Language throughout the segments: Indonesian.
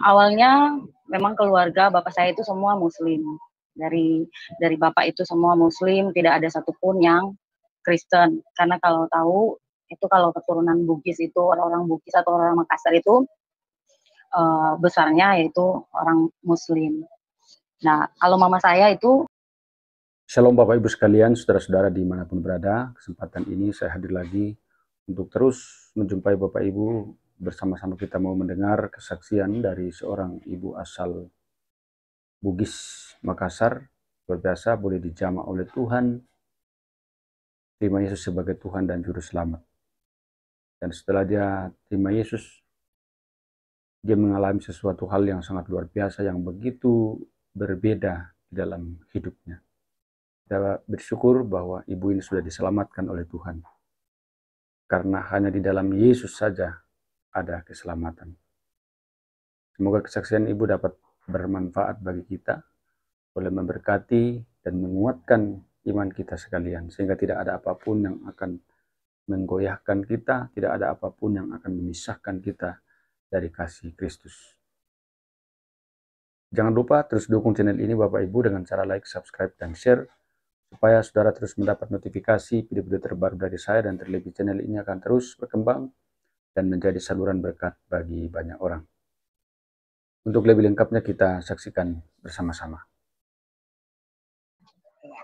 Awalnya memang keluarga bapak saya itu semua muslim. Dari bapak itu semua muslim, tidak ada satupun yang Kristen. Karena kalau tahu itu kalau keturunan Bugis itu orang-orang Bugis atau orang Makassar itu besarnya yaitu orang muslim. Nah, kalau mama saya itu Shalom Bapak Ibu sekalian, saudara-saudara dimanapun berada. Kesempatan ini saya hadir lagi untuk terus menjumpai Bapak Ibu. Bersama-sama kita mau mendengar kesaksian dari seorang ibu asal Bugis, Makassar. Luar biasa, boleh dijamah oleh Tuhan, terima Yesus sebagai Tuhan dan Juru Selamat. Dan setelah dia terima Yesus, dia mengalami sesuatu hal yang sangat luar biasa, yang begitu berbeda di dalam hidupnya. Kita bersyukur bahwa ibu ini sudah diselamatkan oleh Tuhan. Karena hanya di dalam Yesus saja ada keselamatan. Semoga kesaksian ibu dapat bermanfaat bagi kita, boleh memberkati dan menguatkan iman kita sekalian, sehingga tidak ada apapun yang akan menggoyahkan kita, tidak ada apapun yang akan memisahkan kita dari kasih Kristus. Jangan lupa terus dukung channel ini Bapak Ibu dengan cara like, subscribe, dan share, supaya saudara terus mendapat notifikasi video-video terbaru dari saya, dan terlebih channel ini akan terus berkembang dan menjadi saluran berkat bagi banyak orang. Untuk lebih lengkapnya kita saksikan bersama-sama.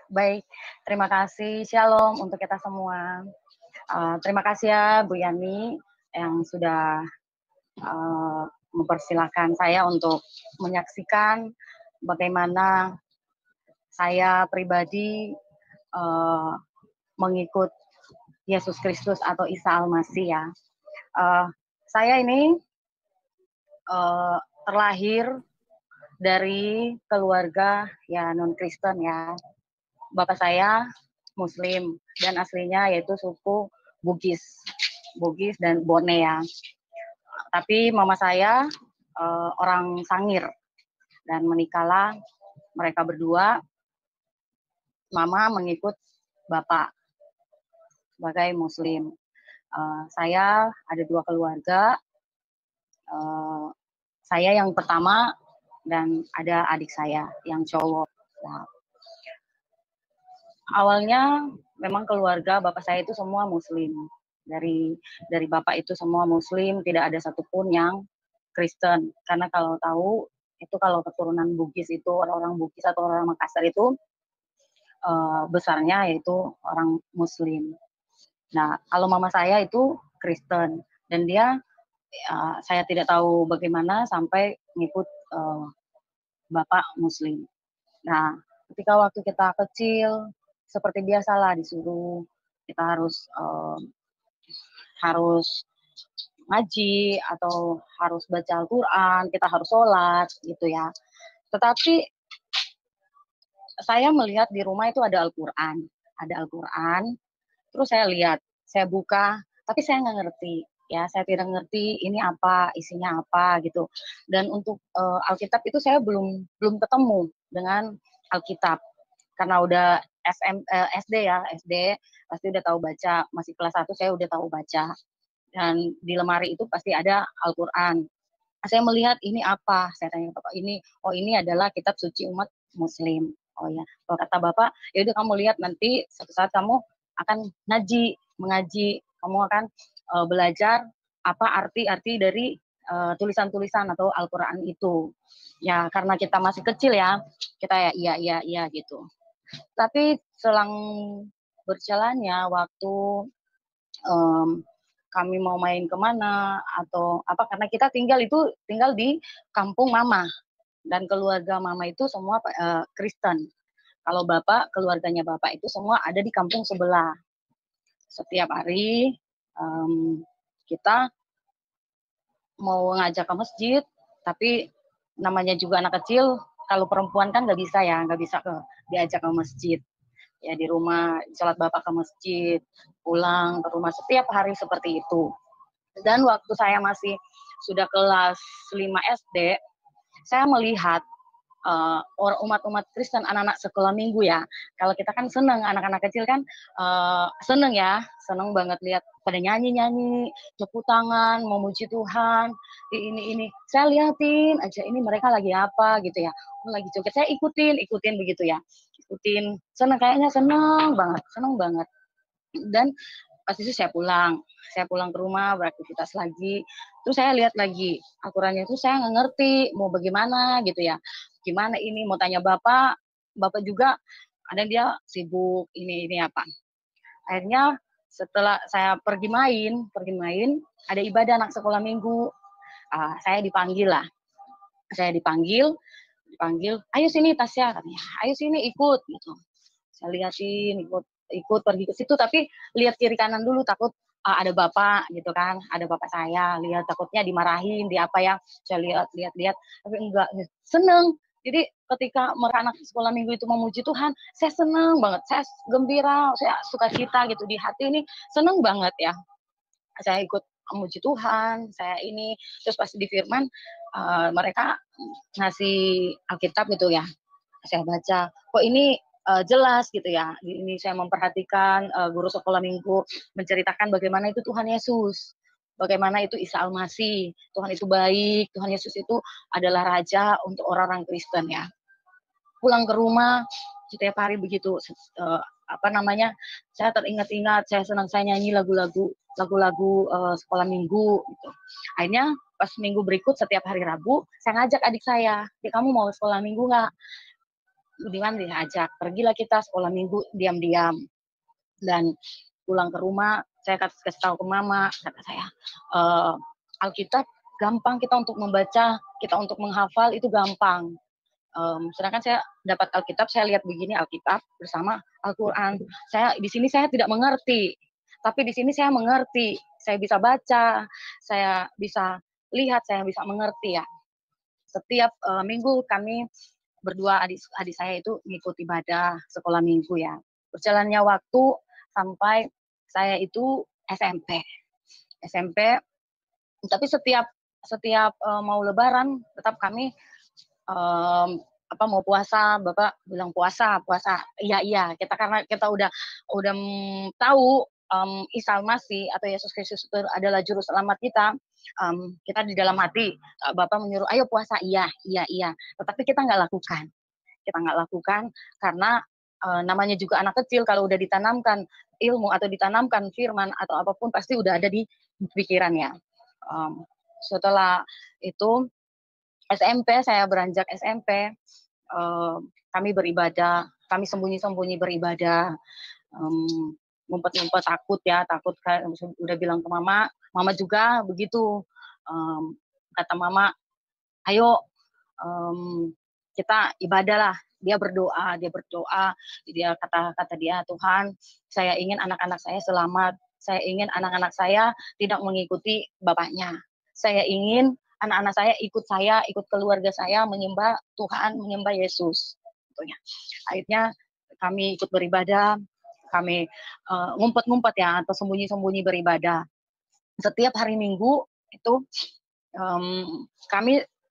baik, terima kasih, shalom untuk kita semua. Terima kasih ya Bu Yani yang sudah mempersilahkan saya untuk menyaksikan bagaimana saya pribadi mengikut Yesus Kristus atau Isa Al-Masih ya. Saya ini terlahir dari keluarga ya non-Kristen ya. Bapak saya Muslim dan aslinya yaitu suku Bugis dan Bone ya. Tapi mama saya orang Sangir dan menikahlah mereka berdua. Mama mengikut bapak sebagai Muslim. Saya ada 2 keluarga. Saya yang pertama dan ada adik saya yang cowok. Nah, awalnya memang keluarga bapak saya itu semua Muslim. Dari bapak itu semua Muslim, tidak ada satupun yang Kristen. Karena kalau tahu itu kalau keturunan Bugis itu orang-orang Bugis atau orang Makassar itu besarnya yaitu orang Muslim. Nah, kalau mama saya itu Kristen dan dia saya tidak tahu bagaimana sampai ngikut bapak Muslim. Nah, ketika waktu kita kecil seperti biasalah disuruh kita harus ngaji atau harus baca Al-Quran, kita harus sholat gitu ya. Tetapi saya melihat di rumah itu ada Al-Quran, terus saya lihat, saya buka, tapi saya nggak ngerti, ya, saya tidak ngerti ini apa, isinya apa gitu. Dan untuk Alkitab itu saya belum ketemu dengan Alkitab, karena udah SD ya, SD pasti udah tahu baca, masih kelas 1 saya udah tahu baca. Dan di lemari itu pasti ada Al-Quran. Saya melihat ini apa, saya tanya bapak ini, oh ini adalah kitab suci umat Muslim. Oh ya, kalau kata bapak, ya udah kamu lihat nanti suatu saat kamu akan mengaji, kamu akan belajar apa arti-arti dari tulisan-tulisan atau Al-Quran itu. Ya karena kita masih kecil ya, kita ya iya gitu. Tapi selang berjalannya waktu kami mau main kemana atau apa, karena kita tinggal di kampung mama dan keluarga mama itu semua Kristen. Kalau keluarganya bapak itu semua ada di kampung sebelah. Setiap hari kita mau ngajak ke masjid, tapi namanya juga anak kecil, kalau perempuan kan nggak bisa diajak ke masjid. Ya di rumah sholat bapak ke masjid, pulang ke rumah setiap hari seperti itu. Dan waktu saya masih sudah kelas 5 SD, saya melihat umat-umat Kristen, anak-anak sekolah minggu ya. Kalau kita kan seneng, anak-anak kecil kan seneng ya, seneng banget lihat pada nyanyi-nyanyi, tepuk tangan, memuji Tuhan, ini. Saya liatin aja ini mereka lagi apa gitu ya, lagi joget, saya ikutin begitu ya, ikutin, seneng kayaknya seneng banget. Dan pas itu saya pulang ke rumah beraktivitas lagi, terus saya lihat lagi aturannya itu saya nggak ngerti mau bagaimana gitu ya, gimana ini mau tanya bapak juga ada dia sibuk ini apa. Akhirnya setelah saya pergi main ada ibadah anak sekolah minggu, saya dipanggil, ayo sini Tasya katanya, ayo sini ikut gitu. Saya liatin ikut pergi ke situ, tapi lihat kiri kanan dulu takut ada bapak gitu kan, ada bapak saya, lihat takutnya dimarahin di apa ya, saya lihat tapi enggak, seneng. Jadi ketika mereka anak sekolah minggu itu memuji Tuhan, saya seneng banget, saya gembira, saya sukacita gitu di hati ini, seneng banget ya. Saya ikut memuji Tuhan, saya ini, terus pas di firman mereka ngasih Alkitab gitu ya, saya baca, kok ini jelas gitu ya. Ini saya memperhatikan guru sekolah minggu menceritakan bagaimana itu Tuhan Yesus, bagaimana itu Isa Al-Masih, Tuhan itu baik, Tuhan Yesus itu adalah Raja untuk orang-orang Kristen ya. Pulang ke rumah setiap hari begitu, saya teringat-ingat, saya senang, saya nyanyi lagu-lagu sekolah minggu gitu. Akhirnya pas minggu berikut setiap hari Rabu saya ngajak adik saya, kamu mau sekolah minggu nggak? Budiman diajak, pergilah kita sekolah minggu diam-diam. Dan pulang ke rumah saya kasih tahu ke mama, kata saya, Alkitab gampang kita untuk membaca, kita untuk menghafal itu gampang. Sedangkan saya dapat Alkitab, saya lihat begini Alkitab bersama Al-Quran. Di sini saya tidak mengerti, tapi di sini saya mengerti. Saya bisa baca, saya bisa lihat, saya bisa mengerti ya. Setiap minggu kami berdua adik saya itu ngikut ibadah sekolah minggu ya. Berjalannya waktu sampai saya itu SMP. Tapi setiap mau Lebaran tetap kami mau puasa, Bapak bilang puasa. Iya, karena kita udah tahu Isa Al-Masih atau Yesus Kristus itu adalah juru selamat kita. Kita di dalam hati Bapak menyuruh ayo puasa, iya. Tetapi kita nggak lakukan karena namanya juga anak kecil, kalau udah ditanamkan ilmu atau ditanamkan firman atau apapun pasti udah ada di pikirannya. Setelah itu saya beranjak SMP, kami beribadah, kami sembunyi-sembunyi beribadah, ngumpet-ngumpet, takut kan, udah bilang ke mama juga begitu, kata mama, ayo kita ibadah lah. Dia berdoa, dia kata dia, Tuhan, saya ingin anak-anak saya selamat, saya ingin anak-anak saya tidak mengikuti bapaknya, saya ingin anak-anak saya, ikut keluarga saya menyembah Tuhan, menyembah Yesus. Akhirnya kami ikut beribadah, kami ngumpet-ngumpet ya, atau sembunyi-sembunyi beribadah. Setiap hari Minggu itu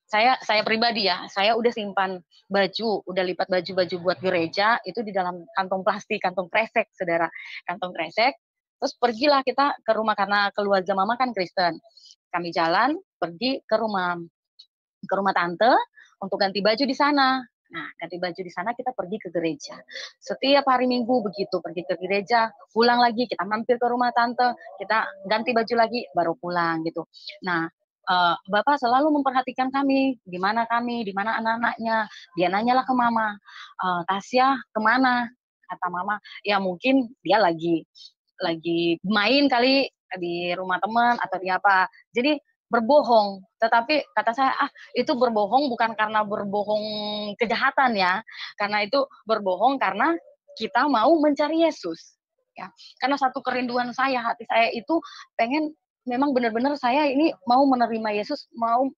saya pribadi ya, saya udah simpan baju, udah lipat baju-baju buat gereja itu di dalam kantong plastik, kantong kresek, saudara, kantong kresek. Terus pergilah kita ke rumah, karena keluarga mama kan Kristen. Kami jalan pergi ke rumah tante untuk ganti baju di sana. Nah, ganti baju di sana, kita pergi ke gereja. Setiap hari Minggu begitu, pergi ke gereja, pulang lagi, kita mampir ke rumah tante, kita ganti baju lagi, baru pulang gitu. Nah, Bapak selalu memperhatikan kami, di mana anak-anaknya. Dia nanyalah ke mama, Tasya kemana? Kata mama, ya mungkin dia lagi main kali di rumah teman atau di apa. Jadi berbohong. Tetapi kata saya, itu berbohong bukan karena berbohong kejahatan ya, karena itu berbohong karena kita mau mencari Yesus. Ya, karena satu kerinduan saya, hati saya itu pengen, memang benar-benar saya ini mau menerima Yesus, mau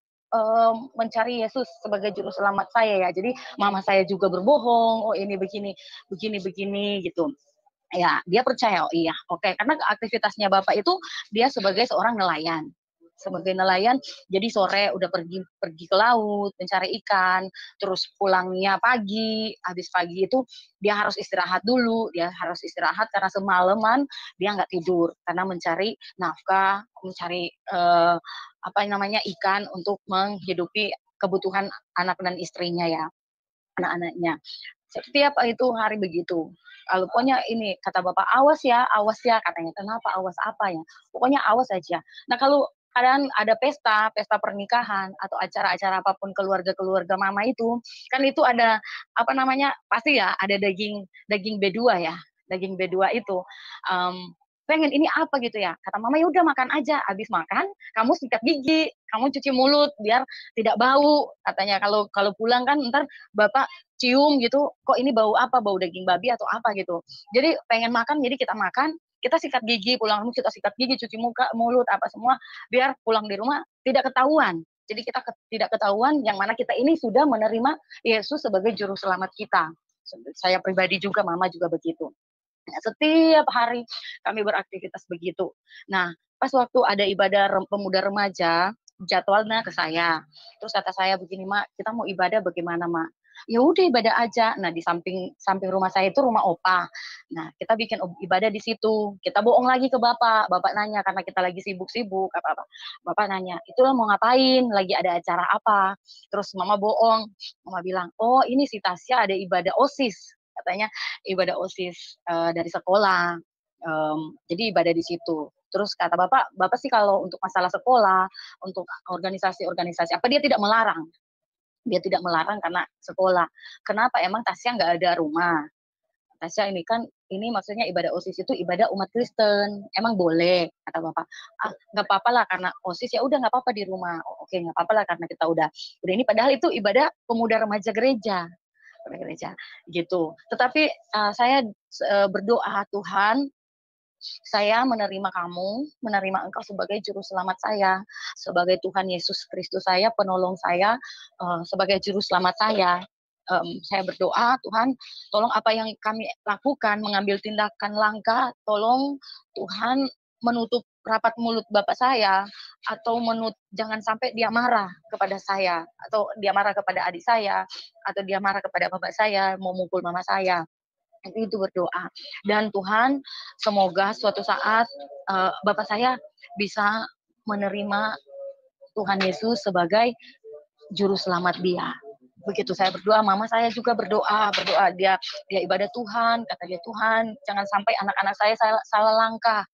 mencari Yesus sebagai juru selamat saya ya. Jadi mama saya juga berbohong, oh ini begini gitu. Ya, dia percaya, oh iya, oke. Karena aktivitasnya Bapak itu dia sebagai seorang nelayan. sebagai nelayan, jadi sore udah pergi ke laut mencari ikan, terus pulangnya pagi, habis pagi itu dia harus istirahat dulu, dia harus istirahat karena semalaman dia nggak tidur karena mencari nafkah, mencari apa namanya ikan untuk menghidupi kebutuhan anak dan istrinya ya, anak-anaknya. Setiap itu hari begitu. Kalau pokoknya ini kata bapak awas ya katanya. Kenapa awas apa ya? Pokoknya awas aja. Nah kalau kadang ada pesta pernikahan atau acara-acara apapun keluarga mama itu, kan itu ada apa namanya? Pasti ya ada daging B2 ya. Daging B2 itu pengen ini apa gitu ya. Kata mama ya udah makan aja. Habis makan kamu sikat gigi, kamu cuci mulut biar tidak bau. Katanya kalau pulang kan ntar bapak cium gitu, kok ini bau apa, bau daging babi atau apa gitu. Jadi pengen makan, jadi kita makan, kita sikat gigi, pulang kita sikat gigi, cuci muka, mulut, apa semua, biar pulang di rumah tidak ketahuan. Jadi kita tidak ketahuan yang mana kita ini sudah menerima Yesus sebagai juru selamat kita. Saya pribadi juga, mama juga begitu. Nah, setiap hari kami beraktivitas begitu. Nah, pas waktu ada ibadah pemuda remaja, jadwalnya ke saya. Terus kata saya begini, Mak, kita mau ibadah bagaimana, Mak? Ya udah ibadah aja. Nah, di samping rumah saya itu rumah opa. Nah, kita bikin ibadah di situ. Kita bohong lagi ke Bapak. Bapak nanya karena kita lagi sibuk-sibuk apa-apa. Bapak nanya, "Itulah mau ngapain? Lagi ada acara apa?" Terus Mama bohong. Mama bilang, "Oh, ini si Tasya ada ibadah OSIS." Katanya ibadah OSIS dari sekolah. Jadi ibadah di situ. Terus kata Bapak sih kalau untuk masalah sekolah, untuk organisasi-organisasi apa dia tidak melarang. Dia tidak melarang karena sekolah. Kenapa? Emang Tasya nggak ada rumah. Tasya ini kan ini maksudnya ibadah OSIS itu ibadah umat Kristen. Emang boleh kata Bapak. Ah, nggak apa-apa lah karena OSIS ya udah nggak apa-apa di rumah. Oh, oke nggak apa-apa lah karena kita udah ini padahal itu ibadah pemuda remaja gereja gitu. Tetapi saya berdoa Tuhan, saya menerima kamu, menerima Engkau sebagai juru selamat saya, sebagai Tuhan Yesus Kristus saya, penolong saya, sebagai juru selamat saya. Saya berdoa, Tuhan, tolong apa yang kami lakukan, mengambil tindakan langkah, tolong Tuhan menutup rapat mulut Bapak saya, atau jangan sampai dia marah kepada saya, atau dia marah kepada adik saya, atau dia marah kepada Bapak saya, mau mukul mama saya. Itu berdoa. Dan Tuhan, semoga suatu saat Bapak saya bisa menerima Tuhan Yesus sebagai juru selamat dia. Begitu saya berdoa, mama saya juga berdoa dia ibadah Tuhan, kata dia Tuhan, jangan sampai anak-anak saya salah langkah.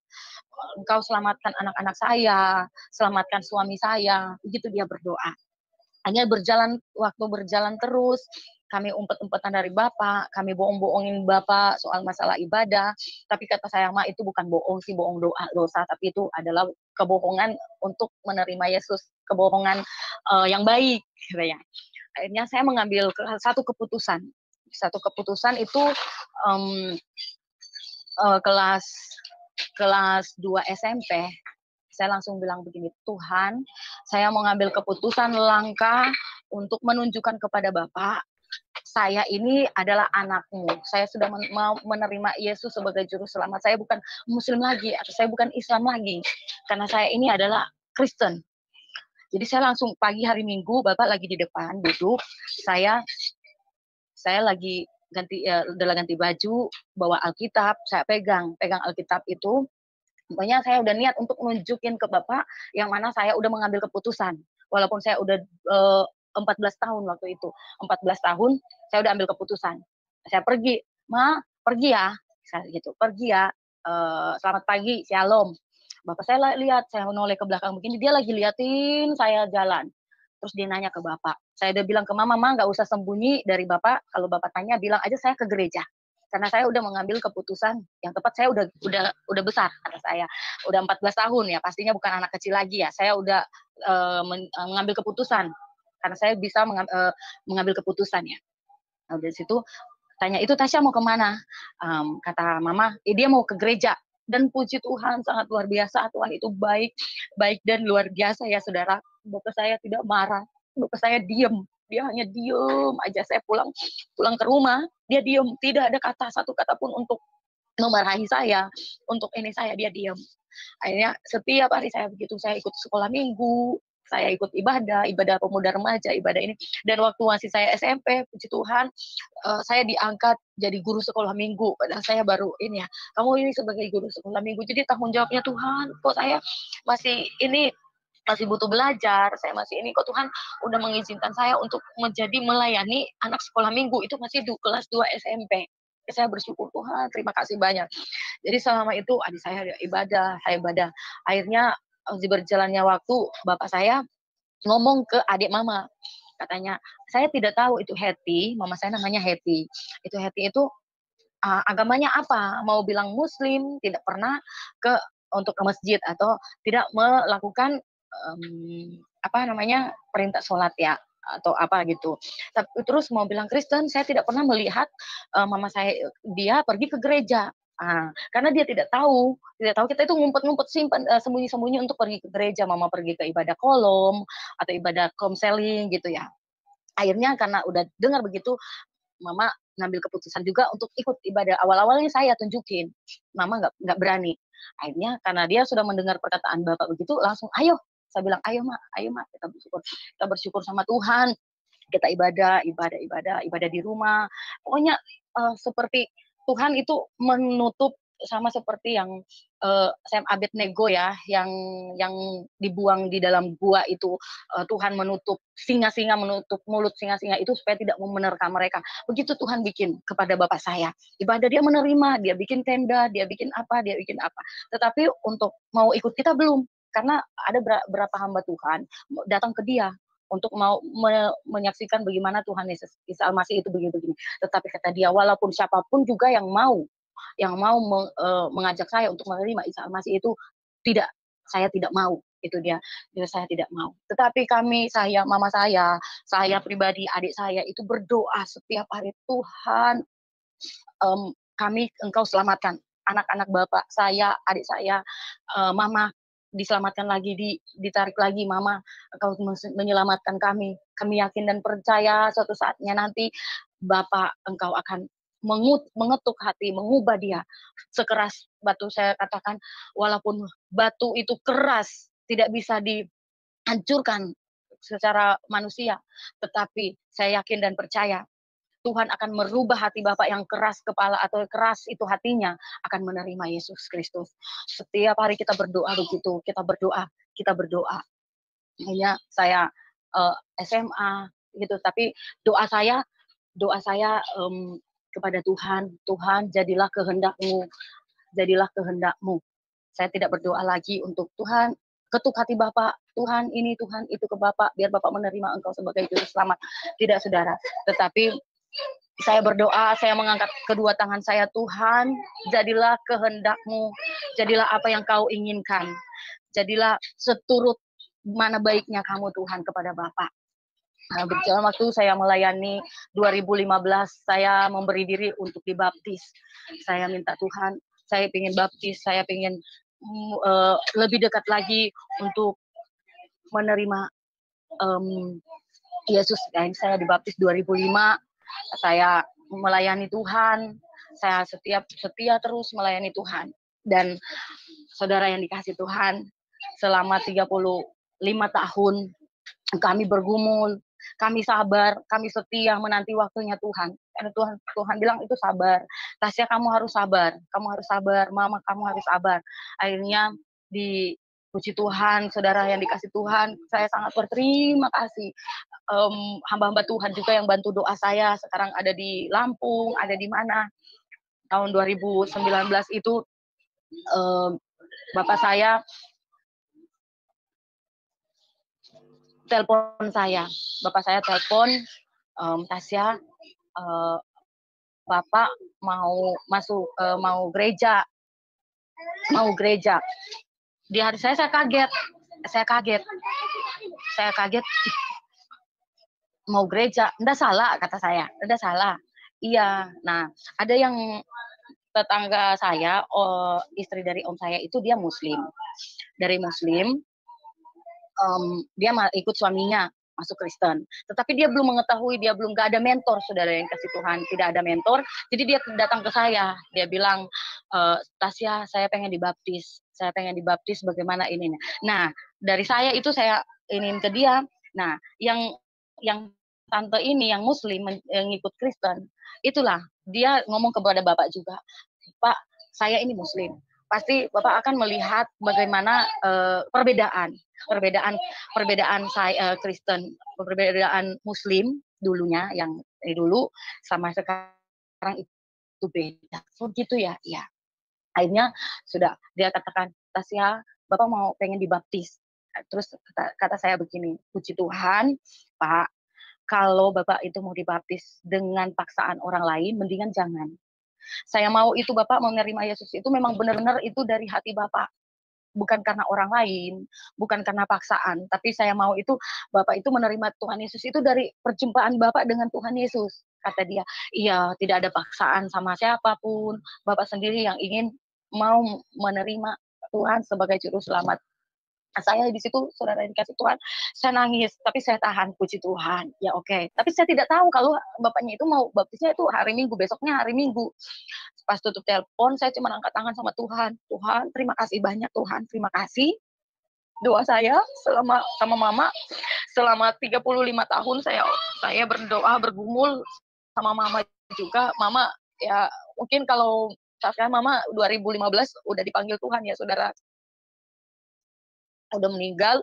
Engkau selamatkan anak-anak saya, selamatkan suami saya. Begitu dia berdoa. Hanya waktu berjalan terus, kami umpet-umpetan dari Bapak, kami bohong-bohongin Bapak soal masalah ibadah, tapi kata saya, Ma, itu bukan bohong sih, bohong dosa, tapi itu adalah kebohongan untuk menerima Yesus, kebohongan yang baik, gitu ya. Akhirnya saya mengambil satu keputusan itu kelas 2 SMP. Saya langsung bilang begini, Tuhan, saya mau ngambil keputusan langkah untuk menunjukkan kepada Bapak, saya ini adalah anakmu. Saya sudah mau menerima Yesus sebagai juru selamat. Saya bukan Muslim lagi, atau saya bukan Islam lagi. Karena saya ini adalah Kristen. Jadi saya langsung pagi hari Minggu, Bapak lagi di depan duduk, saya lagi udah ganti baju, bawa Alkitab, saya pegang Alkitab itu. Pokoknya saya udah niat untuk nunjukin ke Bapak yang mana saya udah mengambil keputusan. Walaupun saya udah 14 tahun waktu itu. 14 tahun saya udah ambil keputusan. Saya pergi, Ma, pergi ya. Saya gitu, pergi ya. Selamat pagi, shalom. Bapak saya lihat, saya noleh ke belakang begini, dia lagi liatin saya jalan. Terus dia nanya ke Bapak. Saya udah bilang ke Mama, nggak usah sembunyi dari Bapak. Kalau Bapak tanya, bilang aja saya ke gereja. Karena saya udah mengambil keputusan yang tepat, saya udah besar, kata saya udah 14 tahun ya, pastinya bukan anak kecil lagi ya, saya udah mengambil keputusan karena saya bisa mengambil keputusan ya. Nah, dari situ tanya, itu Tasya mau kemana? Kata Mama, dia mau ke gereja. Dan puji Tuhan, sangat luar biasa, Tuhan itu baik dan luar biasa ya saudara. Bapak saya tidak marah, Bapak saya diem, dia hanya diem aja. Saya pulang ke rumah, dia diem, tidak ada satu kata pun untuk memarahi saya, untuk ini saya, dia diem. Akhirnya setiap hari saya begitu, saya ikut sekolah minggu, saya ikut ibadah pemuda remaja, ibadah ini. Dan waktu masih saya SMP, puji Tuhan, saya diangkat jadi guru sekolah minggu. Padahal saya baru ini ya, kamu ini sebagai guru sekolah minggu. Jadi tanggung jawabnya Tuhan, kok saya masih ini masih butuh belajar, saya masih ini, kok Tuhan udah mengizinkan saya untuk menjadi melayani anak sekolah minggu, itu masih kelas 2 SMP. Saya bersyukur Tuhan, terima kasih banyak. Jadi selama itu adik saya ibadah. Akhirnya berjalannya waktu, bapak saya ngomong ke adik mama, katanya, saya tidak tahu itu Hetty, mama saya namanya Hetty. Itu Hetty itu agamanya apa? Mau bilang Muslim, tidak pernah untuk ke masjid atau tidak melakukan apa namanya perintah sholat ya atau apa gitu. Tapi terus mau bilang Kristen, saya tidak pernah melihat mama saya dia pergi ke gereja. Karena dia tidak tahu kita itu ngumpet-ngumpet simpan sembunyi-sembunyi untuk pergi ke gereja. Mama pergi ke ibadah kolom atau ibadah komseling gitu ya. Akhirnya karena udah dengar begitu, mama ngambil keputusan juga untuk ikut ibadah. Awal-awalnya saya tunjukin, mama nggak berani. Akhirnya karena dia sudah mendengar perkataan bapak begitu, langsung ayo. Saya bilang ayo mak, kita bersyukur sama Tuhan. Kita ibadah di rumah. Pokoknya seperti Tuhan itu menutup sama seperti yang Sam Abednego ya, yang dibuang di dalam gua itu, Tuhan menutup singa-singa, menutup mulut singa-singa itu supaya tidak menerkam mereka. Begitu Tuhan bikin kepada bapak saya. Ibadah dia menerima, dia bikin tenda, dia bikin apa. Tetapi untuk mau ikut kita belum, karena ada berapa hamba Tuhan datang ke dia untuk mau menyaksikan bagaimana Tuhan Yesus Isa Al-Masih itu begini. Tetapi kata dia, walaupun siapapun juga yang mau mengajak saya untuk menerima Isa Al-Masih itu, saya tidak mau. Itu dia, saya tidak mau. Tetapi mama saya pribadi, adik saya itu berdoa setiap hari, Tuhan, kami Engkau selamatkan anak-anak bapak saya, adik saya, mama diselamatkan lagi, ditarik lagi, mama Engkau menyelamatkan kami yakin dan percaya suatu saatnya nanti Bapak Engkau akan mengetuk hati, mengubah dia. Sekeras batu, saya katakan, walaupun batu itu keras, tidak bisa dihancurkan secara manusia, tetapi saya yakin dan percaya Tuhan akan merubah hati Bapak yang keras kepala atau keras itu hatinya, akan menerima Yesus Kristus. Setiap hari kita berdoa begitu, kita berdoa. Hanya saya SMA gitu, tapi doa saya kepada Tuhan jadilah kehendak-Mu. Saya tidak berdoa lagi untuk Tuhan ketuk hati Bapak, Tuhan ini, Tuhan itu ke Bapak, biar Bapak menerima Engkau sebagai juru selamat. Tidak, saudara. Tetapi saya berdoa, saya mengangkat kedua tangan saya, Tuhan, jadilah kehendak-Mu, jadilah apa yang Kau inginkan, jadilah seturut mana baiknya Kamu Tuhan kepada Bapak. Berjalan waktu saya melayani 2015, saya memberi diri untuk dibaptis. Saya minta Tuhan, saya ingin baptis, saya ingin lebih dekat lagi untuk menerima Yesus. Saya dibaptis 2005. Saya melayani Tuhan, saya setia terus melayani Tuhan. Dan saudara yang dikasih Tuhan, selama 35 tahun kami bergumul, kami sabar, kami setia menanti waktunya Tuhan. Karena Tuhan bilang itu sabar. Tasya, kamu harus sabar, mama kamu harus sabar. Akhirnya puji Tuhan, saudara yang dikasih Tuhan, saya sangat berterima kasih. Hamba-hamba Tuhan juga yang bantu doa saya, sekarang ada di Lampung, ada di mana. Tahun 2019 itu bapak saya telepon saya. Bapak saya telepon, Tasya, Bapak mau masuk, mau gereja. Di hari saya kaget. Mau gereja, enggak salah, kata saya, enggak salah. Iya, nah ada yang tetangga saya, istri dari om saya itu dia Muslim. Dari Muslim, dia ikut suaminya masuk Kristen. Tetapi dia belum mengetahui, dia belum gak ada mentor, saudara yang kasih Tuhan, tidak ada mentor. Jadi dia datang ke saya, dia bilang, Tasya, saya pengen dibaptis, bagaimana ini? Nah, dari saya itu saya ingin ke dia. Nah, yang tante ini yang Muslim yang ikut Kristen, itulah dia ngomong kepada Bapak juga, Pak, saya ini Muslim. Pasti Bapak akan melihat bagaimana perbedaan saya Kristen, perbedaan Muslim dulunya yang dulu sama sekarang itu beda. So gitu ya, ya. Akhirnya sudah dia katakan, Tasya, Bapak mau pengen dibaptis. Terus kata saya begini, puji Tuhan, Pak, kalau Bapak itu mau dibaptis dengan paksaan orang lain, mendingan jangan. Saya mau itu Bapak mau menerima Yesus itu memang benar-benar itu dari hati Bapak. Bukan karena orang lain, bukan karena paksaan, tapi saya mau itu Bapak itu menerima Tuhan Yesus itu dari perjumpaan Bapak dengan Tuhan Yesus. Kata dia, iya, tidak ada paksaan sama siapapun. Bapak sendiri yang ingin mau menerima Tuhan sebagai juru selamat. Saya di situ, saudara yang dikasih Tuhan, saya nangis, tapi saya tahan, puji Tuhan, ya oke. Tapi saya tidak tahu kalau bapaknya itu mau baptisnya itu hari Minggu, besoknya hari Minggu. Pas tutup telepon, saya cuma angkat tangan sama Tuhan. Tuhan, terima kasih banyak Tuhan, terima kasih. Doa saya selama sama mama, selama 35 tahun saya berdoa, bergumul sama mama juga. Mama, ya mungkin kalau sekarang mama 2015 udah dipanggil Tuhan ya saudara, udah meninggal.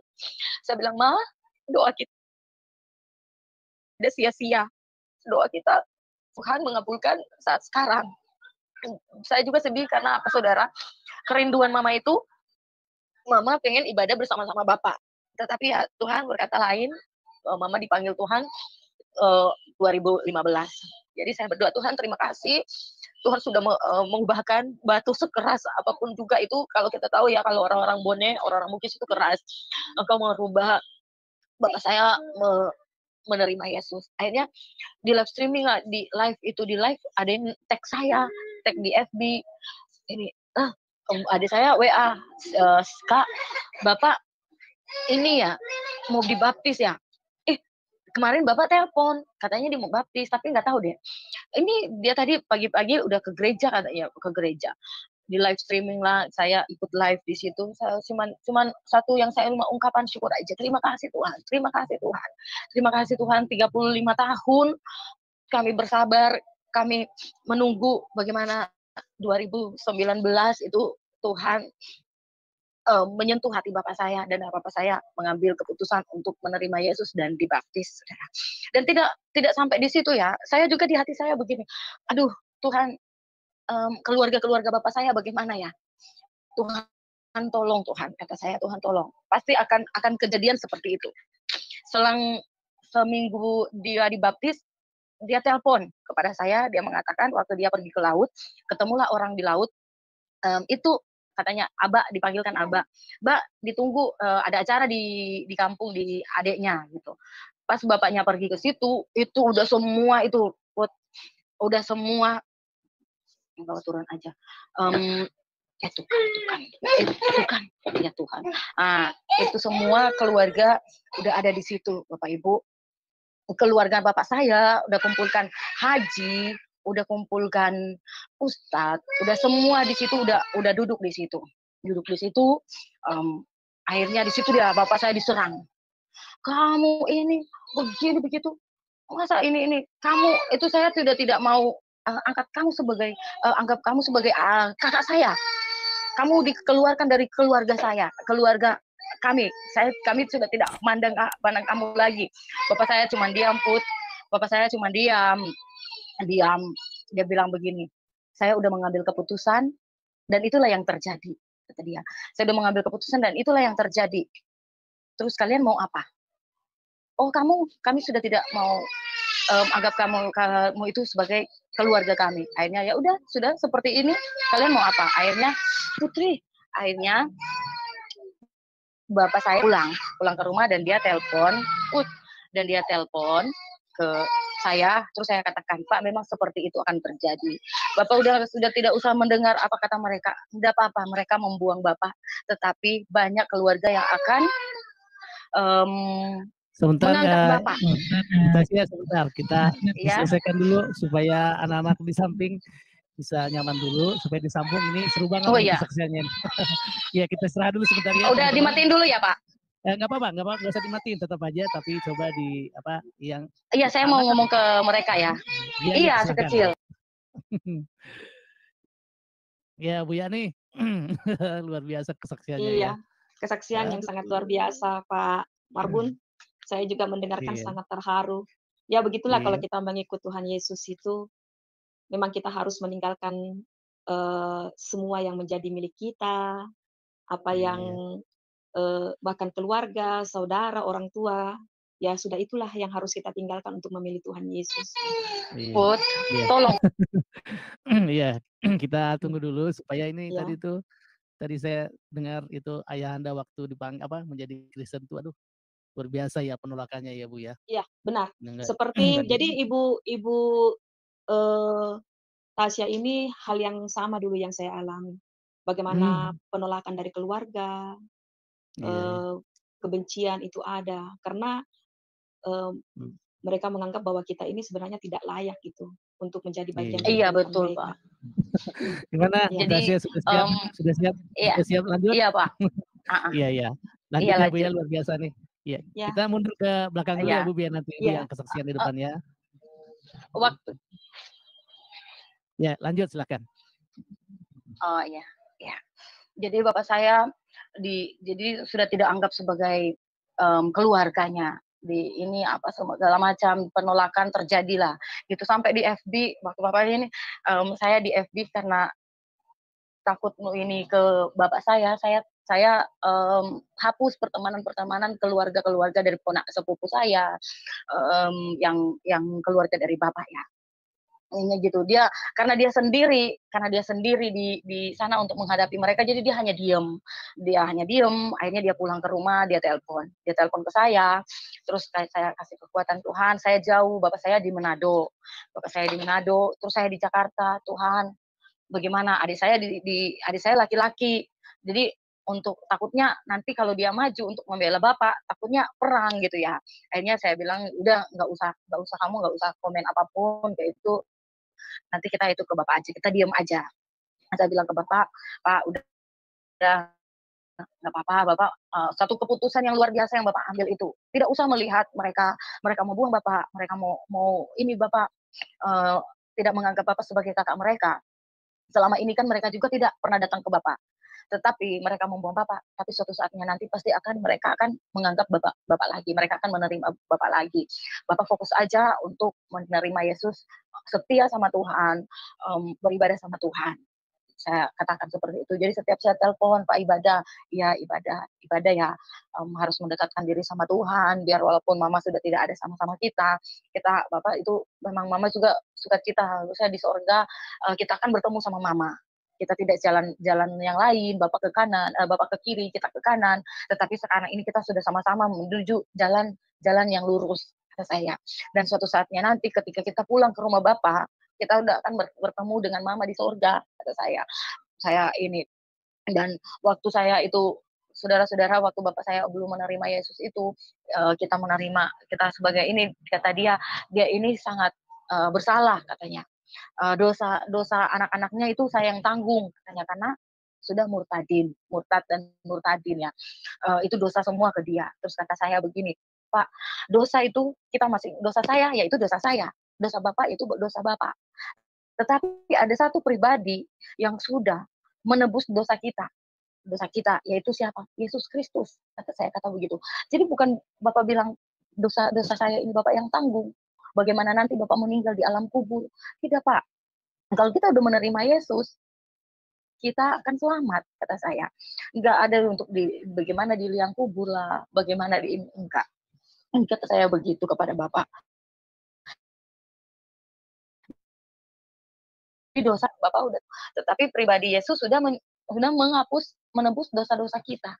Saya bilang, Ma, doa kita tidak sia-sia. Doa kita Tuhan mengabulkan saat sekarang. Saya juga sedih karena apa saudara? Kerinduan mama itu, mama pengen ibadah bersama-sama Bapak. Tetapi ya Tuhan berkata lain, mama dipanggil Tuhan 2015. Jadi saya berdoa, Tuhan terima kasih. Tuhan sudah mengubahkan batu sekeras apapun juga itu, kalau kita tahu ya, kalau orang-orang Bone, orang-orang Bugis itu keras. Engkau merubah Bapak saya menerima Yesus. Akhirnya di live streaming, di live ada yang tag saya, tag di FB. Ini, adik saya WA, Kak, Bapak ini ya mau dibaptis ya? Kemarin Bapak telepon, katanya dia mau baptis, tapi nggak tahu deh. Ini dia tadi pagi-pagi udah ke gereja katanya, ke gereja. Di live streaming lah, saya ikut live di situ. Saya cuman satu yang saya cuma ungkapan syukur aja. Terima kasih Tuhan, terima kasih Tuhan. Terima kasih Tuhan, 35 tahun kami bersabar, kami menunggu bagaimana 2019 itu Tuhan menyentuh hati Bapak saya, dan Bapak saya mengambil keputusan untuk menerima Yesus dan dibaptis, saudara. Dan tidak sampai di situ ya. Saya juga di hati saya begini, aduh Tuhan, keluarga Bapak saya bagaimana ya? Tuhan tolong Tuhan, kata saya, Tuhan tolong. Pasti akan kejadian seperti itu. Selang seminggu dia dibaptis, dia telepon kepada saya, dia mengatakan waktu dia pergi ke laut, ketemulah orang di laut, itu katanya Aba, dipanggilkan Aba, Mbak ditunggu, ada acara di kampung di adeknya gitu. Pas bapaknya pergi ke situ, itu udah semua itu, udah semua, bawa turun aja, itu kan ya Tuhan. Itu semua keluarga udah ada di situ, Bapak Ibu. Keluarga bapak saya udah kumpulkan haji, udah kumpulkan ustadz, udah semua di situ, udah duduk di situ. Akhirnya di situ dia bapak saya diserang. Kamu ini begini begitu, masa ini kamu itu, saya tidak mau anggap kamu sebagai kakak saya. Kamu dikeluarkan dari keluarga saya, keluarga kami sudah tidak pandang kamu lagi. Bapak saya cuma diam, dia bilang begini, saya udah mengambil keputusan dan itulah yang terjadi, kata dia. Saya udah mengambil keputusan dan itulah yang terjadi. Terus kalian mau apa? Oh, kami sudah tidak mau anggap kamu itu sebagai keluarga kami. Akhirnya ya udah, sudah seperti ini, kalian mau apa? Akhirnya Putri, bapak saya pulang ke rumah dan dia telepon ke saya. Terus saya katakan, Pak, memang seperti itu akan terjadi. Bapak sudah tidak usah mendengar apa kata mereka. Tidak apa-apa, mereka membuang Bapak, tetapi banyak keluarga yang akan Sebentar, mengangkat Bapak. sebentar kita Ya. selesaikan dulu supaya anak-anak di samping bisa nyaman dulu supaya disambung. Ini seru banget Oh nih iya. kesaksiannya. Ya kita istirahat dulu sebentar ya. Udah dimatiin dulu ya Pak? Nggak apa-apa, nggak usah dimatiin, tetap aja. Tapi coba di apa yang. Iya, saya mau ngomong ke mereka ya. Iya, si kecil. Ya Bu Yani, luar biasa kesaksiannya ya. Iya, kesaksian yang sangat luar biasa Pak Marbun. Saya juga mendengarkan sangat terharu. Ya begitulah kalau kita mengikut Tuhan Yesus itu, memang kita harus meninggalkan semua yang menjadi milik kita, apa yang bahkan keluarga, saudara, orang tua, ya sudah itulah yang harus kita tinggalkan untuk memilih Tuhan Yesus. Put, tolong. Iya, kita tunggu dulu supaya ini tadi saya dengar itu ayah Anda waktu menjadi Kristen tuh, aduh luar biasa ya penolakannya ya Bu ya. Iya benar. Seperti jadi ibu Tasya ini hal yang sama dulu yang saya alami. Bagaimana penolakan dari keluarga, kebencian itu ada karena mereka menganggap bahwa kita ini sebenarnya tidak layak gitu untuk menjadi bagian dari betul mereka. Pak. Gimana? Jadi sudah siap lanjut? Iya Pak. Iya. Lanjut ya Bu ya, luar biasa nih. Iya. Kita mundur ke belakang dulu ya Bu biar nanti yang kesaksian di depannya. Waktu. Ya, lanjut silakan. Oh iya. Jadi bapak saya jadi sudah tidak anggap sebagai keluarganya. Di ini segala macam penolakan terjadilah gitu sampai di FB waktu bapak ini saya di FB karena takut ini ke bapak saya hapus pertemanan keluarga dari ponak sepupu saya yang keluarga dari bapak ya. Ini gitu karena dia sendiri di sana untuk menghadapi mereka, jadi dia hanya diem akhirnya dia pulang ke rumah, dia telepon ke saya, terus saya kasih kekuatan Tuhan. Saya jauh, bapak saya di Manado, terus saya di Jakarta. Tuhan, bagaimana adik saya adik saya laki-laki, jadi untuk takutnya nanti kalau dia maju untuk membela bapak, takutnya perang gitu ya. Akhirnya saya bilang udah nggak usah kamu nggak usah komen apapun kayak itu, nanti kita itu ke bapak aja, kita diam aja. Saya bilang ke bapak, Pak udah nggak apa-apa bapak, satu keputusan yang luar biasa yang bapak ambil itu, tidak usah melihat mereka mau buang bapak, mereka mau ini bapak tidak menganggap bapak sebagai kakak mereka. Selama ini kan mereka juga tidak pernah datang ke bapak, tetapi mereka membuang bapak, tapi suatu saatnya nanti pasti mereka akan menganggap bapak lagi, mereka akan menerima bapak lagi. Bapak fokus aja untuk menerima Yesus, setia sama Tuhan, beribadah sama Tuhan. Saya katakan seperti itu. Jadi setiap saya telepon, Pak ibadah ya, harus mendekatkan diri sama Tuhan, biar walaupun mama sudah tidak ada sama-sama kita bapak itu memang mama juga suka kita, saya di surga kita akan bertemu sama mama. Kita tidak jalan yang lain, bapak ke kanan, bapak ke kiri, kita ke kanan, tetapi sekarang ini kita sudah sama-sama menuju jalan yang lurus, kata saya. Dan suatu saatnya nanti ketika kita pulang ke rumah bapak, kita udah akan bertemu dengan mama di surga, kata saya ini. Dan waktu saya itu, saudara-saudara, waktu bapak saya belum menerima Yesus itu, kita sebagai ini, kata dia ini sangat bersalah katanya. Dosa anak-anaknya itu saya yang tanggung katanya, karena sudah murtad dan murtadin ya. Itu dosa semua ke dia. Terus kata saya begini, Pak, dosa itu dosa saya yaitu dosa saya, dosa bapak itu dosa bapak. Tetapi ada satu pribadi yang sudah menebus dosa kita yaitu siapa? Yesus Kristus. Kata begitu. Jadi bukan bapak bilang dosa saya ini bapak yang tanggung. Bagaimana nanti bapak meninggal di alam kubur? Tidak Pak. Kalau kita udah menerima Yesus, kita akan selamat, kata saya. Enggak ada untuk bagaimana di liang kubur lah, bagaimana enggak. Kata saya begitu kepada bapak. Dosa bapak udah, tetapi pribadi Yesus sudah menebus dosa-dosa kita,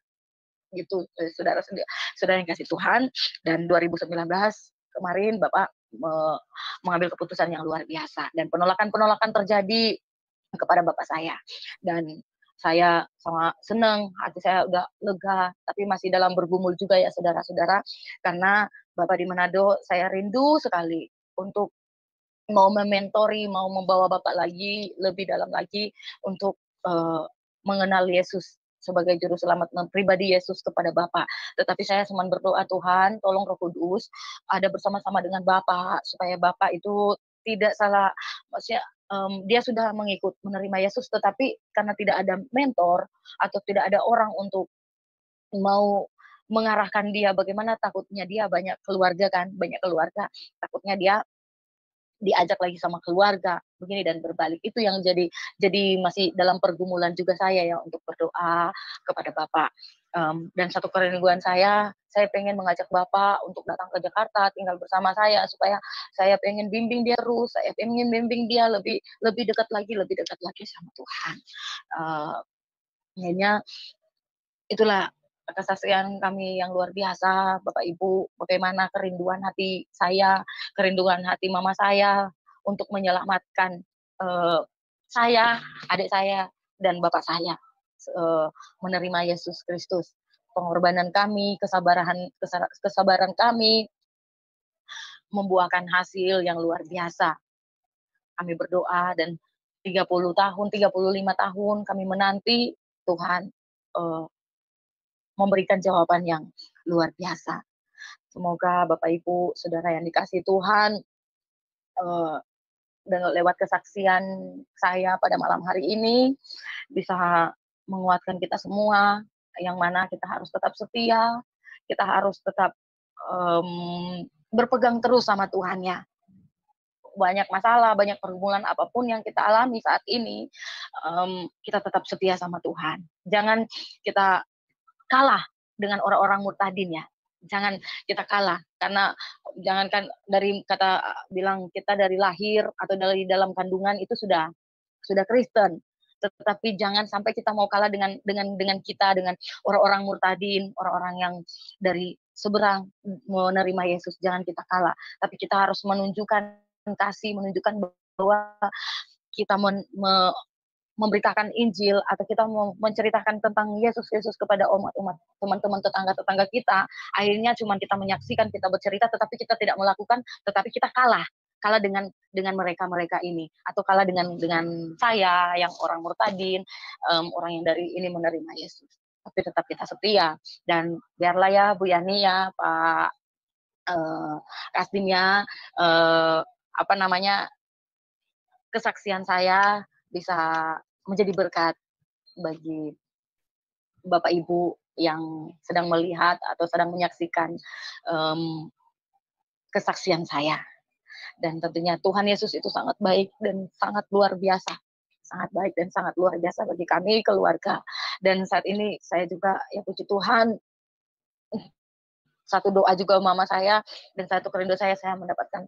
gitu. Saudara yang kasih Tuhan. Dan 2019 kemarin bapak mengambil keputusan yang luar biasa, dan penolakan terjadi kepada bapak saya, dan saya sangat senang, hati saya udah lega, tapi masih dalam bergumul juga ya saudara-saudara, karena Bapak di Manado, saya rindu sekali untuk mau mementori, mau membawa Bapak lagi lebih dalam lagi untuk mengenal Yesus sebagai juru selamat pribadi Yesus kepada Bapak. Tetapi saya cuma berdoa, Tuhan, tolong Roh Kudus ada bersama-sama dengan Bapak supaya Bapak itu tidak salah, maksudnya dia sudah menerima Yesus, tetapi karena tidak ada mentor atau tidak ada orang untuk mau mengarahkan dia, bagaimana takutnya dia banyak keluarga kan, banyak keluarga, takutnya dia diajak lagi sama keluarga begini dan berbalik. Itu yang jadi masih dalam pergumulan juga saya ya untuk berdoa kepada Bapak. Dan satu kerinduan saya pengen mengajak Bapak untuk datang ke Jakarta tinggal bersama saya supaya saya pengen bimbing dia terus, saya pengen bimbing dia lebih dekat lagi sama Tuhan. Akhirnya itulah kesaksian kami yang luar biasa, Bapak Ibu, bagaimana kerinduan hati saya, kerinduan hati mama saya untuk menyelamatkan saya, adik saya, dan bapak saya menerima Yesus Kristus. Pengorbanan kami, kesabaran kami membuahkan hasil yang luar biasa. Kami berdoa dan 30 tahun, 35 tahun kami menanti Tuhan memberikan jawaban yang luar biasa. Semoga Bapak Ibu, Saudara yang dikasihi Tuhan, dan lewat kesaksian saya pada malam hari ini bisa menguatkan kita semua, yang mana kita harus tetap setia, kita harus tetap berpegang terus sama Tuhannya. Banyak masalah, banyak pergumulan apapun yang kita alami saat ini, kita tetap setia sama Tuhan. Jangan kita kalah dengan orang-orang murtadin ya. Jangan kita kalah, karena jangankan dari kata bilang kita dari lahir atau dari dalam kandungan itu sudah Kristen. Tetapi jangan sampai kita mau kalah dengan kita, dengan orang-orang murtadin, orang-orang yang dari seberang menerima Yesus. Jangan kita kalah, tapi kita harus menunjukkan kasih, menunjukkan bahwa kita memberitakan Injil atau kita menceritakan tentang Yesus kepada umat teman-teman tetangga kita, akhirnya cuma kita menyaksikan, kita bercerita, tetapi kita tidak melakukan, tetapi kita kalah dengan mereka ini, atau kalah dengan saya yang orang murtadin, orang yang dari ini menerima Yesus. Tapi tetap kita setia, dan biarlah ya Bu Yani ya, Pak Kasdim ya, kesaksian saya bisa menjadi berkat bagi Bapak Ibu yang sedang melihat atau sedang menyaksikan kesaksian saya. Dan tentunya Tuhan Yesus itu sangat baik dan sangat luar biasa. Sangat baik dan sangat luar biasa bagi kami keluarga. Dan saat ini saya juga, ya puji Tuhan, satu doa juga mama saya dan satu kerinduan saya mendapatkan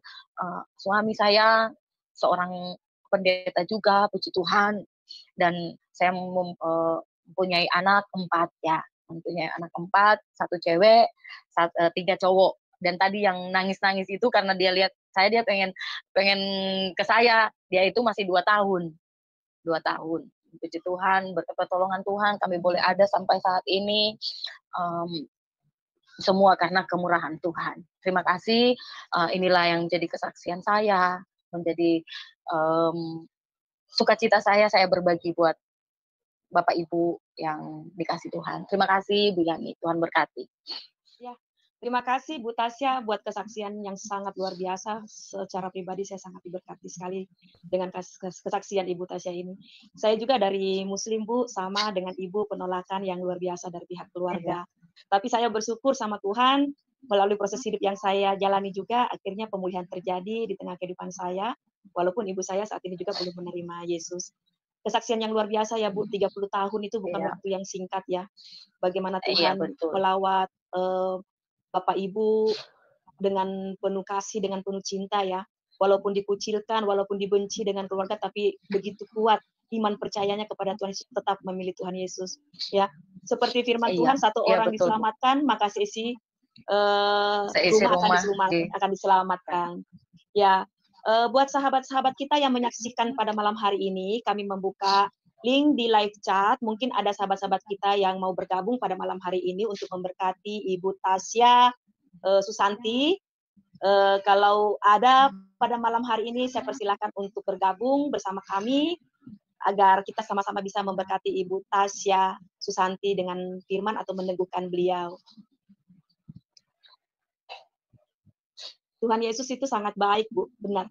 suami saya seorang pendeta juga, puji Tuhan. Dan saya mempunyai anak 4 ya, mempunyai anak 4, 1 cewek, 3 cowok. Dan tadi yang nangis-nangis itu karena dia lihat saya, dia pengen ke saya, dia itu masih 2 tahun. Puji Tuhan, berkat pertolongan Tuhan kami boleh ada sampai saat ini, semua karena kemurahan Tuhan. Terima kasih, inilah yang jadi kesaksian saya, menjadi sukacita saya berbagi buat Bapak Ibu yang dikasih Tuhan. Terima kasih Bu Yani, Tuhan berkati. Ya, terima kasih Bu Tasya buat kesaksian yang sangat luar biasa. Secara pribadi saya sangat diberkati sekali dengan kesaksian Ibu Tasya ini. Saya juga dari Muslim Bu, sama dengan Ibu, penolakan yang luar biasa dari pihak keluarga. Tapi saya bersyukur sama Tuhan, melalui proses hidup yang saya jalani juga, akhirnya pemulihan terjadi di tengah kehidupan saya, walaupun ibu saya saat ini juga belum menerima Yesus. Kesaksian yang luar biasa ya Bu, 30 tahun itu bukan waktu yang singkat ya. Bagaimana Tuhan melawat Bapak Ibu dengan penuh kasih, dengan penuh cinta ya. Walaupun dikucilkan, walaupun dibenci dengan keluarga, tapi begitu kuat iman percayanya kepada Tuhan Yesus, tetap memilih Tuhan Yesus. Ya, seperti firman Tuhan, satu orang diselamatkan, maka seisi rumah akan diselamatkan. Ya, buat sahabat-sahabat kita yang menyaksikan pada malam hari ini, kami membuka link di live chat. Mungkin ada sahabat-sahabat kita yang mau bergabung pada malam hari ini untuk memberkati Ibu Tasya Susanti. Kalau ada pada malam hari ini, saya persilakan untuk bergabung bersama kami agar kita sama-sama bisa memberkati Ibu Tasya Susanti dengan firman atau meneguhkan beliau. Tuhan Yesus itu sangat baik, Bu, benar.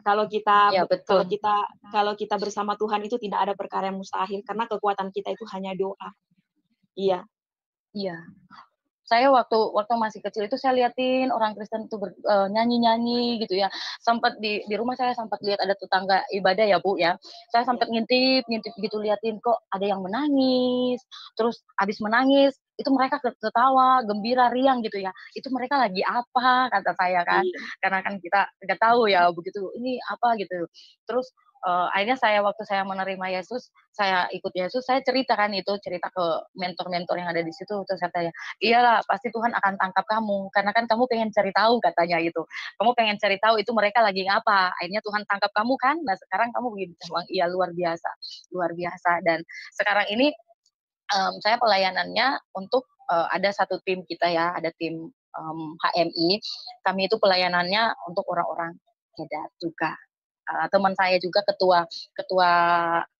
Kalau kita Ya, betul. kalau kita bersama Tuhan itu tidak ada perkara yang mustahil karena kekuatan kita itu hanya doa. Iya. Iya. Saya waktu masih kecil itu saya liatin orang Kristen itu nyanyi-nyanyi gitu ya. Sempat di rumah saya sempat lihat ada tetangga ibadah ya, Bu ya. Saya sempat ngintip gitu liatin kok ada yang menangis. Terus habis menangis itu mereka ketawa, gembira, riang gitu ya. Itu mereka lagi apa kata saya kan. Karena kan kita nggak tahu ya begitu. Ini apa gitu. Terus akhirnya waktu saya menerima Yesus, saya ikut Yesus, saya cerita ke mentor-mentor yang ada di situ. Terus saya tanya, iyalah pasti Tuhan akan tangkap kamu, karena kan kamu pengen cari tahu katanya gitu. Kamu pengen cari tahu itu mereka lagi ngapa. Akhirnya Tuhan tangkap kamu kan. Nah sekarang kamu begini, iya luar biasa. Dan sekarang ini saya pelayanannya untuk ada satu tim kita ya, ada tim HMI. Kami itu pelayanannya untuk orang-orang hedat juga. Teman saya juga ketua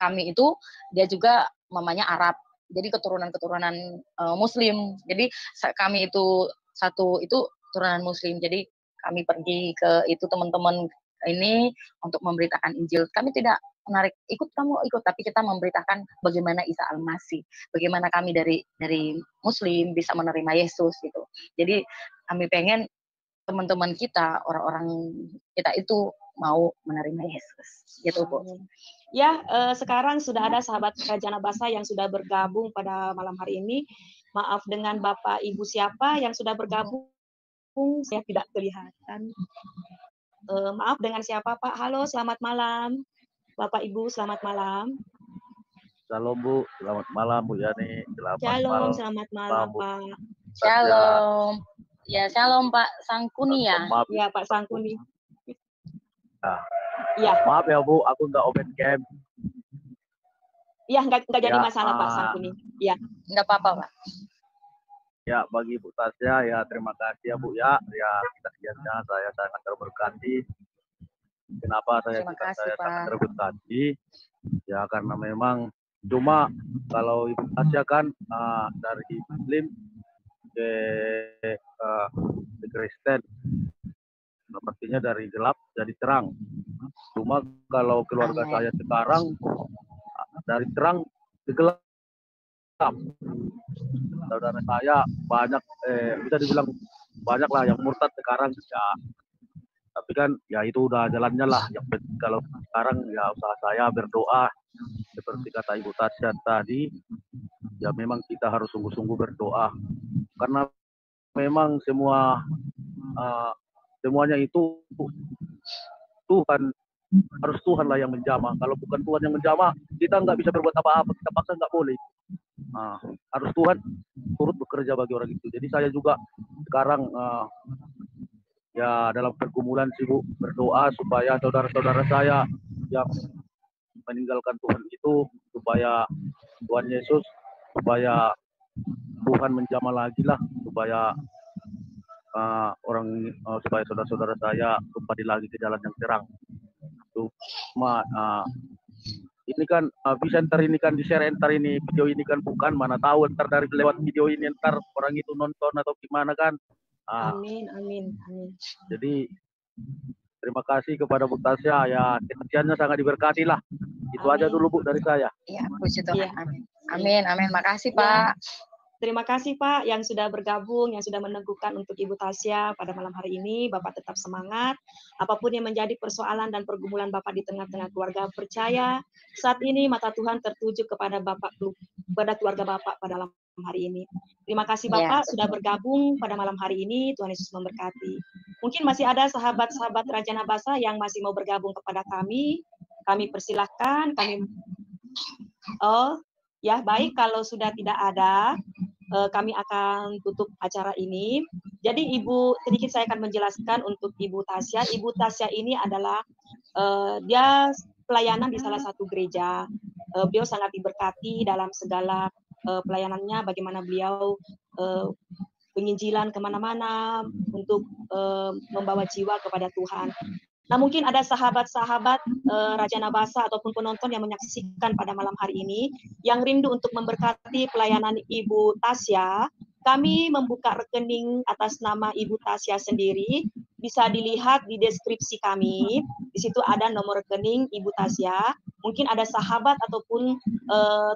kami itu dia juga mamanya Arab, jadi keturunan Muslim. Jadi kami itu satu itu keturunan Muslim. Jadi kami pergi ke itu teman-teman ini untuk memberitakan Injil. Kami tidak menarik kamu ikut, tapi kita memberitakan bagaimana Isa Al-Masih, bagaimana kami dari Muslim bisa menerima Yesus gitu. Jadi kami pengen teman-teman kita, orang-orang kita itu mau menerima Yesus, gitu Bu. Ya, sekarang sudah ada sahabat Kerajaan Abasa yang sudah bergabung pada malam hari ini. Maaf dengan Bapak Ibu siapa yang sudah bergabung, saya tidak kelihatan. Maaf dengan siapa Pak? Halo, selamat malam. Bapak Ibu, selamat malam. Shalom Bu, selamat malam Bu Yani. Selamat malam Pak. Shalom. Ya, shalom Pak Sangkuni ya. Maaf. Ya Pak Sangkuni. Ya. Maaf ya Bu, aku nggak open cam. Ya, nggak jadi masalah Pak Sangkuni. Ya. Nggak apa-apa Pak. Ya, bagi Bu Tasya ya terima kasih ya Bu ya. Ya kita sekiannya saya sangat terberkati. Kenapa saya sangat terberkati? Ya karena memang cuma kalau Ibu Tasya kan dari Muslim ke Kristen, sepertinya dari gelap jadi terang. Cuma kalau keluarga saya sekarang dari terang ke gelap. Saudara saya banyak, bisa dibilang banyak lah yang murtad sekarang ya. Tapi kan ya itu udah jalannya lah. Yang penting kalau sekarang ya usaha saya berdoa seperti kata Ibu Tasya tadi. Ya memang kita harus sungguh-sungguh berdoa karena memang semuanya itu Tuhan, harus Tuhan lah yang menjamah. Kalau bukan Tuhan yang menjamah, kita nggak bisa berbuat apa-apa. Kita paksa nggak boleh. Harus Tuhan turut bekerja bagi orang itu. Jadi saya juga sekarang ya dalam pergumulan sibuk berdoa supaya saudara-saudara saya yang meninggalkan Tuhan itu supaya Tuhan Yesus, supaya Tuhan menjamah lagi lah, supaya supaya saudara-saudara saya kembali lagi ke jalan yang terang. Cuma ini kan bisa ntar ini kan di-share ntar ini video ini kan bukan mana tahu ntar dari lewat video ini ntar orang itu nonton atau gimana kan. Amin. Jadi terima kasih kepada Bu Tasya ya, kesaksiannya sangat diberkati lah. Itu aja dulu Bu dari saya. Iya, puji Tuhan. Amin. Makasih Pak. Terima kasih Pak yang sudah bergabung, yang sudah meneguhkan untuk Ibu Tasya pada malam hari ini. Bapak tetap semangat. Apapun yang menjadi persoalan dan pergumulan Bapak di tengah-tengah keluarga percaya, saat ini mata Tuhan tertuju kepada keluarga Bapak pada malam hari ini. Terima kasih Bapak sudah bergabung pada malam hari ini. Tuhan Yesus memberkati. Mungkin masih ada sahabat-sahabat Kerajaan Abasa yang masih mau bergabung kepada kami. Kami persilahkan. Baik, kalau sudah tidak ada, kami akan tutup acara ini. Jadi sedikit saya akan menjelaskan untuk Ibu Tasya. Ibu Tasya ini adalah dia pelayanan di salah satu gereja. Beliau sangat diberkati dalam segala pelayanannya, bagaimana beliau penginjilan kemana-mana untuk membawa jiwa kepada Tuhan. Nah, mungkin ada sahabat-sahabat Raja Nabasa ataupun penonton yang menyaksikan pada malam hari ini yang rindu untuk memberkati pelayanan Ibu Tasya. Kami membuka rekening atas nama Ibu Tasya sendiri. Bisa dilihat di deskripsi kami. Di situ ada nomor rekening Ibu Tasya. Mungkin ada sahabat ataupun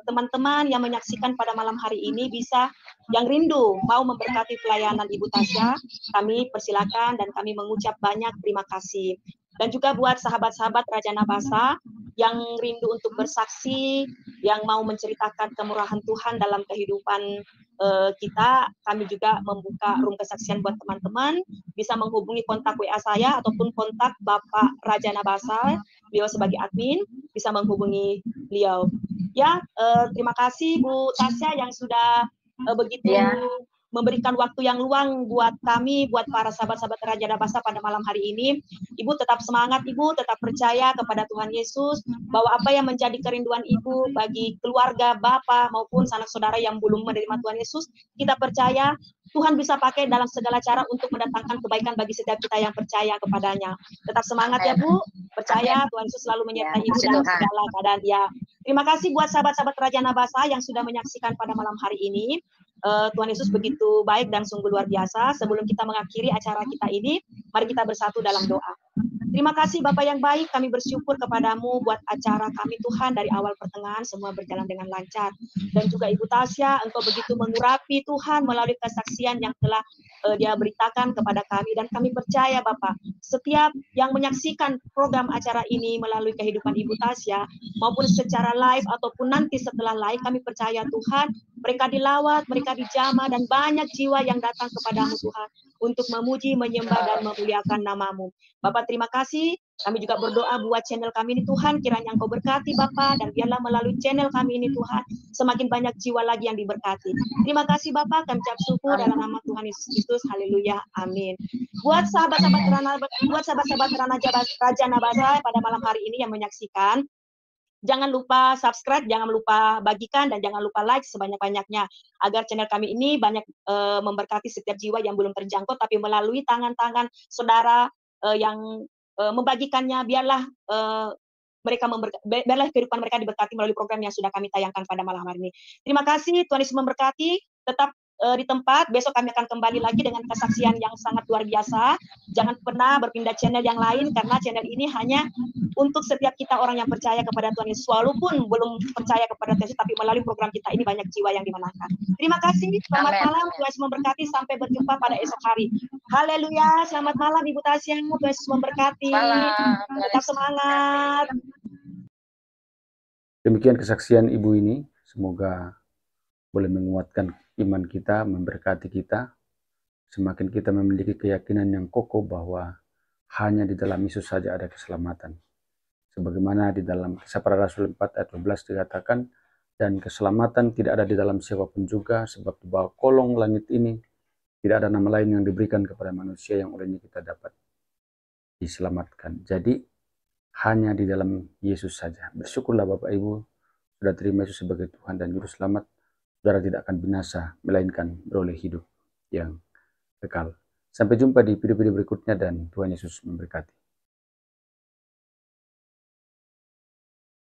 teman-teman yang menyaksikan pada malam hari ini bisa yang rindu mau memberkati pelayanan Ibu Tasya. Kami persilakan dan kami mengucap banyak terima kasih. Dan juga buat sahabat-sahabat Raja Nabasa yang rindu untuk bersaksi, yang mau menceritakan kemurahan Tuhan dalam kehidupan kita, kami juga membuka room kesaksian buat teman-teman. Bisa menghubungi kontak WA saya ataupun kontak Bapak Raja Nabasa, beliau sebagai admin, bisa menghubungi beliau. Ya, terima kasih Bu Tasya yang sudah begitu memberikan waktu yang luang buat kami, buat para sahabat-sahabat Raja Nabasa pada malam hari ini. Ibu tetap semangat, Ibu tetap percaya kepada Tuhan Yesus, bahwa apa yang menjadi kerinduan Ibu bagi keluarga, Bapak, maupun sanak saudara yang belum menerima Tuhan Yesus, kita percaya Tuhan bisa pakai dalam segala cara untuk mendatangkan kebaikan bagi setiap kita yang percaya kepadanya. Tetap semangat ya Bu, percaya Tuhan Yesus selalu menyertai Ibu dalam segala keadaan. Ya, terima kasih buat sahabat-sahabat Raja Nabasa yang sudah menyaksikan pada malam hari ini. Tuhan Yesus begitu baik dan sungguh luar biasa. Sebelum kita mengakhiri acara kita ini, mari kita bersatu dalam doa. Terima kasih Bapak yang baik, kami bersyukur kepadamu buat acara kami Tuhan dari awal pertengahan semua berjalan dengan lancar. Dan juga Ibu Tasya, Engkau begitu mengurapi Tuhan melalui kesaksian yang telah dia beritakan kepada kami. Dan kami percaya Bapak, setiap yang menyaksikan program acara ini melalui kehidupan Ibu Tasya, maupun secara live ataupun nanti setelah live, kami percaya Tuhan, mereka dilawat, mereka dijamah, dan banyak jiwa yang datang kepadamu Tuhan, untuk memuji, menyembah, dan memuliakan namamu. Bapak terima kasih, kami juga berdoa buat channel kami ini Tuhan, kiranya Engkau berkati Bapak, dan biarlah melalui channel kami ini Tuhan, semakin banyak jiwa lagi yang diberkati. Terima kasih Bapak, kami ucap syukur dalam nama Tuhan Yesus Kristus, haleluya, amin. Buat sahabat-sahabat Raja Nabasa pada malam hari ini yang menyaksikan, jangan lupa subscribe, jangan lupa bagikan, dan jangan lupa like sebanyak-banyaknya, agar channel kami ini banyak memberkati setiap jiwa yang belum terjangkau, tapi melalui tangan-tangan saudara yang membagikannya, biarlah biarlah kehidupan mereka diberkati melalui program yang sudah kami tayangkan pada malam hari ini. Terima kasih, Tuhan Yesus memberkati. Tetap di tempat, besok kami akan kembali lagi dengan kesaksian yang sangat luar biasa. Jangan pernah berpindah channel yang lain, karena channel ini hanya untuk setiap kita orang yang percaya kepada Tuhan Yesus, walaupun belum percaya kepada Tuhan Yesus, tapi melalui program kita ini banyak jiwa yang dimenangkan. Terima kasih, selamat malam, Tuhan Yesus memberkati, sampai berjumpa pada esok hari. Haleluya, selamat malam Ibu Tasya, Tuhan Yesus memberkati, tetap semangat. Demikian kesaksian Ibu ini, semoga boleh menguatkan iman kita, memberkati kita, semakin kita memiliki keyakinan yang kokoh bahwa hanya di dalam Yesus saja ada keselamatan. Sebagaimana di dalam Kisah Para Rasul 4 ayat 12 dikatakan, dan keselamatan tidak ada di dalam siapapun juga, sebab di bawah kolong langit ini tidak ada nama lain yang diberikan kepada manusia yang olehnya kita dapat diselamatkan. Jadi hanya di dalam Yesus saja. Bersyukurlah Bapak Ibu sudah terima Yesus sebagai Tuhan dan Juru Selamat. Saudara tidak akan binasa, melainkan beroleh hidup yang kekal. Sampai jumpa di video-video berikutnya, dan Tuhan Yesus memberkati.